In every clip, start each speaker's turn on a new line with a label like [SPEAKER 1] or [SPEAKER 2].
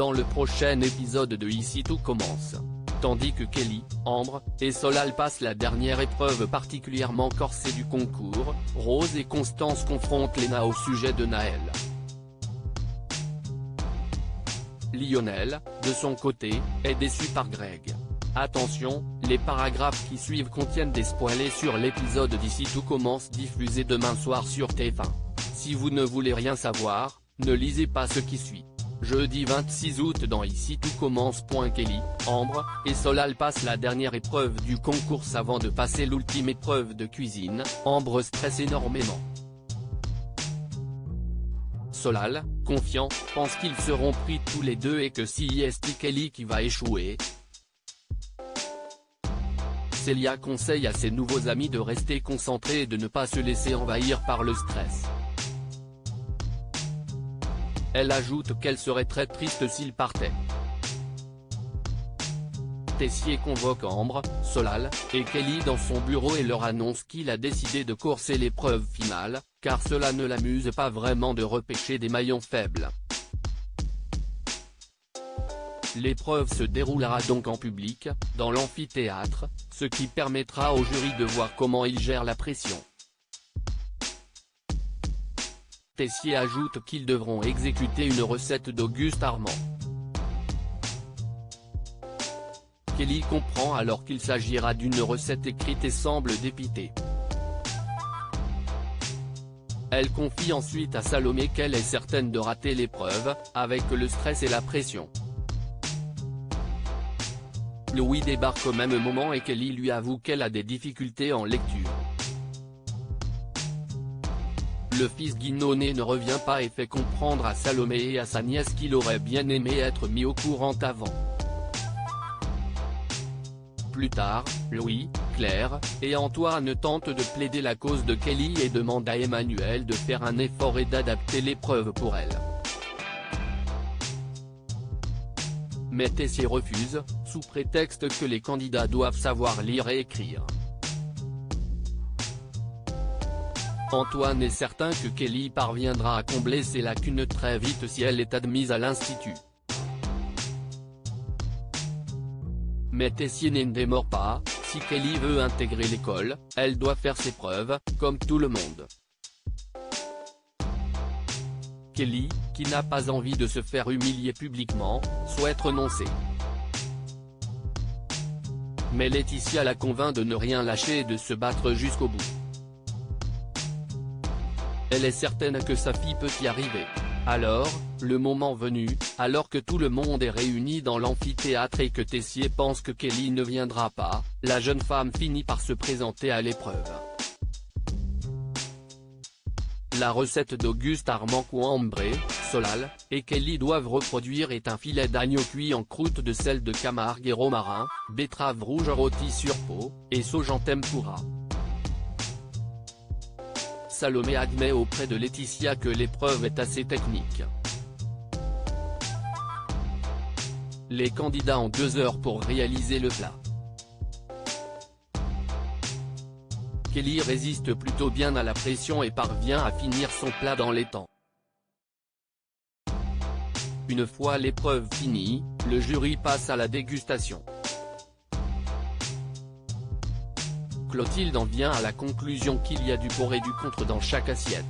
[SPEAKER 1] dans le prochain épisode de Ici tout commence. Tandis que Kelly, Ambre et Solal passent la dernière épreuve particulièrement corsée du concours, Rose et Constance confrontent Lena au sujet de Naël. Lionel, de son côté, est déçu par Greg. Attention, les paragraphes qui suivent contiennent des spoilers sur l'épisode d'Ici tout commence diffusé demain soir sur TF1. Si vous ne voulez rien savoir, ne lisez pas ce qui suit. Jeudi 26 août dans Ici tout commence. Kelly, Ambre et Solal passent la dernière épreuve du concours avant de passer l'ultime épreuve de cuisine. Ambre stresse énormément. Solal, confiant, pense qu'ils seront pris tous les deux et que c'est Kelly qui va échouer. Célia conseille à ses nouveaux amis de rester concentrés et de ne pas se laisser envahir par le stress. Elle ajoute qu'elle serait très triste s'il partait. Tessier convoque Ambre, Solal et Kelly dans son bureau et leur annonce qu'il a décidé de courser l'épreuve finale, car cela ne l'amuse pas vraiment de repêcher des maillons faibles. L'épreuve se déroulera donc en public, dans l'amphithéâtre, ce qui permettra au jury de voir comment il gère la pression. Tessier ajoute qu'ils devront exécuter une recette d'Auguste Armand. Kelly comprend alors qu'il s'agira d'une recette écrite et semble dépitée. Elle confie ensuite à Salomé qu'elle est certaine de rater l'épreuve, avec le stress et la pression. Louis débarque au même moment et Kelly lui avoue qu'elle a des difficultés en lecture. Le fils Guinonnet ne revient pas et fait comprendre à Salomé et à sa nièce qu'il aurait bien aimé être mis au courant avant. Plus tard, Louis, Claire et Antoine tentent de plaider la cause de Kelly et demandent à Emmanuel de faire un effort et d'adapter l'épreuve pour elle. Mais Tessier refuse, sous prétexte que les candidats doivent savoir lire et écrire. Antoine est certain que Kelly parviendra à combler ses lacunes très vite si elle est admise à l'institut. Mais Tessier ne démord pas, si Kelly veut intégrer l'école, elle doit faire ses preuves, comme tout le monde. Kelly, qui n'a pas envie de se faire humilier publiquement, souhaite renoncer. Mais Laetitia la convainc de ne rien lâcher et de se battre jusqu'au bout. Elle est certaine que sa fille peut y arriver. Alors, le moment venu, alors que tout le monde est réuni dans l'amphithéâtre et que Tessier pense que Kelly ne viendra pas, la jeune femme finit par se présenter à l'épreuve. La recette d'Auguste Armand qu'Ambre, Solal et Kelly doivent reproduire est un filet d'agneau cuit en croûte de sel de Camargue et romarin, betterave rouge rôtie sur peau, et sauge en tempura. Salomé admet auprès de Laetitia que l'épreuve est assez technique. Les candidats ont 2 heures pour réaliser le plat. Kelly résiste plutôt bien à la pression et parvient à finir son plat dans les temps. Une fois l'épreuve finie, le jury passe à la dégustation. Clotilde en vient à la conclusion qu'il y a du pour et du contre dans chaque assiette.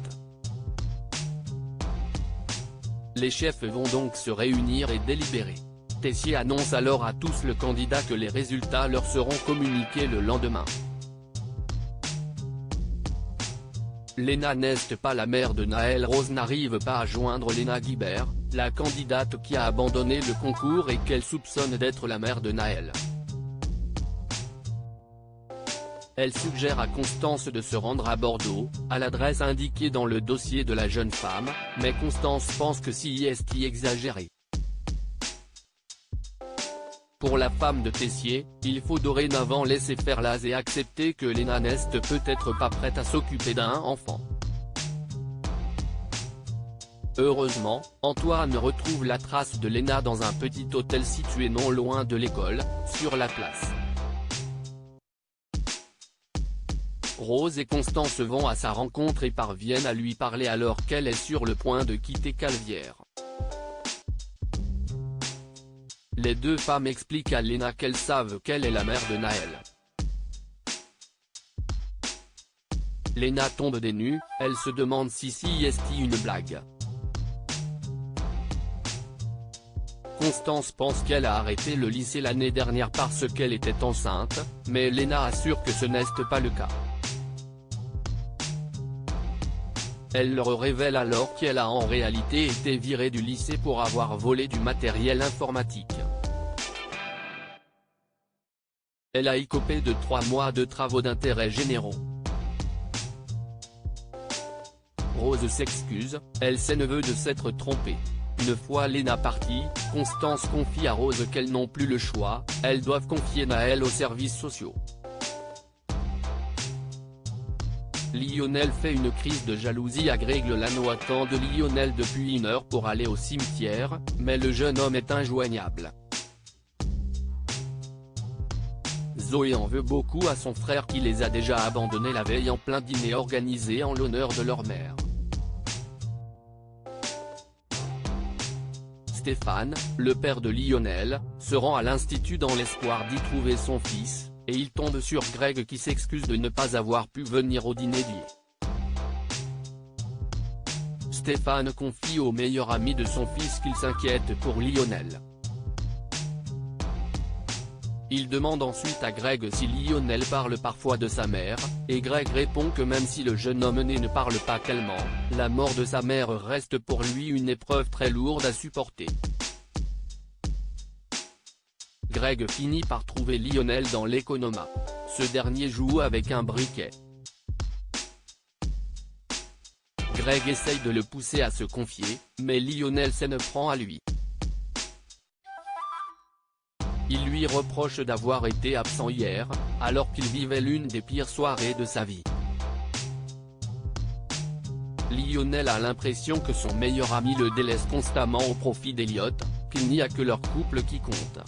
[SPEAKER 1] Les chefs vont donc se réunir et délibérer. Tessier annonce alors à tous le candidat que les résultats leur seront communiqués le lendemain. Lena n'est pas la mère de Naël. Rose n'arrive pas à joindre Lena Guibert, la candidate qui a abandonné le concours et qu'elle soupçonne d'être la mère de Naël. Elle suggère à Constance de se rendre à Bordeaux, à l'adresse indiquée dans le dossier de la jeune femme, mais Constance pense que c'est exagéré. Pour la femme de Tessier, il faut dorénavant laisser faire l'as et accepter que Lena n'est peut-être pas prête à s'occuper d'un enfant. Heureusement, Antoine retrouve la trace de Lena dans un petit hôtel situé non loin de l'école, sur la place. Rose et Constance vont à sa rencontre et parviennent à lui parler alors qu'elle est sur le point de quitter Calvière. Les deux femmes expliquent à Lena qu'elles savent qu'elle est la mère de Naël. Lena tombe des nues, elle se demande si est une blague. Constance pense qu'elle a arrêté le lycée l'année dernière parce qu'elle était enceinte, mais Lena assure que ce n'est pas le cas. Elle leur révèle alors qu'elle a en réalité été virée du lycée pour avoir volé du matériel informatique. Elle a écopé de 3 mois de travaux d'intérêt généraux. Rose s'excuse, elle sait neveu de s'être trompée. Une fois Lena partie, Constance confie à Rose qu'elles n'ont plus le choix, elles doivent confier Naël aux services sociaux. Lionel fait une crise de jalousie à Greg. Lano attend de Lionel depuis 1 heure pour aller au cimetière, mais le jeune homme est injoignable. Zoé en veut beaucoup à son frère qui les a déjà abandonnés la veille en plein dîner organisé en l'honneur de leur mère. Stéphane, le père de Lionel, se rend à l'institut dans l'espoir d'y trouver son fils, et il tombe sur Greg qui s'excuse de ne pas avoir pu venir au dîner d'hier. Stéphane confie au meilleur ami de son fils qu'il s'inquiète pour Lionel. Il demande ensuite à Greg si Lionel parle parfois de sa mère, et Greg répond que même si le jeune homme né ne parle pas tellement, la mort de sa mère reste pour lui une épreuve très lourde à supporter. Greg finit par trouver Lionel dans l'économat. Ce dernier joue avec un briquet. Greg essaye de le pousser à se confier, mais Lionel s'en prend à lui. Il lui reproche d'avoir été absent hier, alors qu'il vivait l'une des pires soirées de sa vie. Lionel a l'impression que son meilleur ami le délaisse constamment au profit d'Elliot, qu'il n'y a que leur couple qui compte.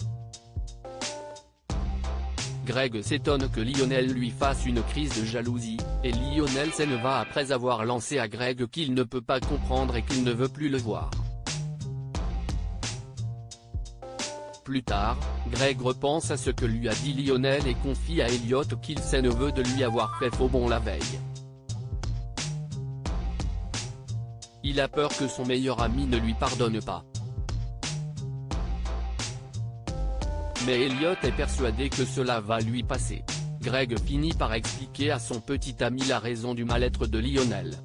[SPEAKER 1] Greg s'étonne que Lionel lui fasse une crise de jalousie, et Lionel s'en va après avoir lancé à Greg qu'il ne peut pas comprendre et qu'il ne veut plus le voir. Plus tard, Greg repense à ce que lui a dit Lionel et confie à Elliot qu'il s'en veut de lui avoir fait faux bon la veille. Il a peur que son meilleur ami ne lui pardonne pas. Mais Elliot est persuadé que cela va lui passer. Greg finit par expliquer à son petit ami la raison du mal-être de Lionel.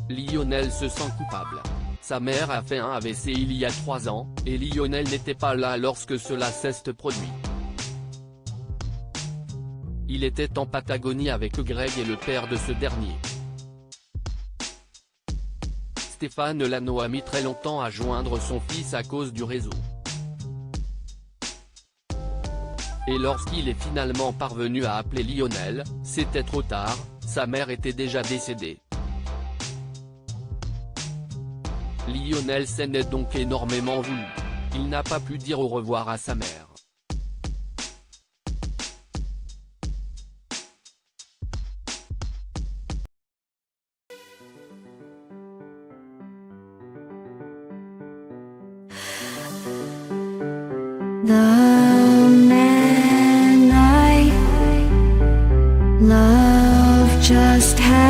[SPEAKER 1] Lionel se sent coupable. Sa mère a fait un AVC il y a 3 ans, et Lionel n'était pas là lorsque cela s'est produit. Il était en Patagonie avec Greg et le père de ce dernier. Stéphane Lano a mis très longtemps à joindre son fils à cause du réseau. Et lorsqu'il est finalement parvenu à appeler Lionel, c'était trop tard, sa mère était déjà décédée. Lionel s'en est donc énormément voulu. Il n'a pas pu dire au revoir à sa mère.
[SPEAKER 2] The man I love just had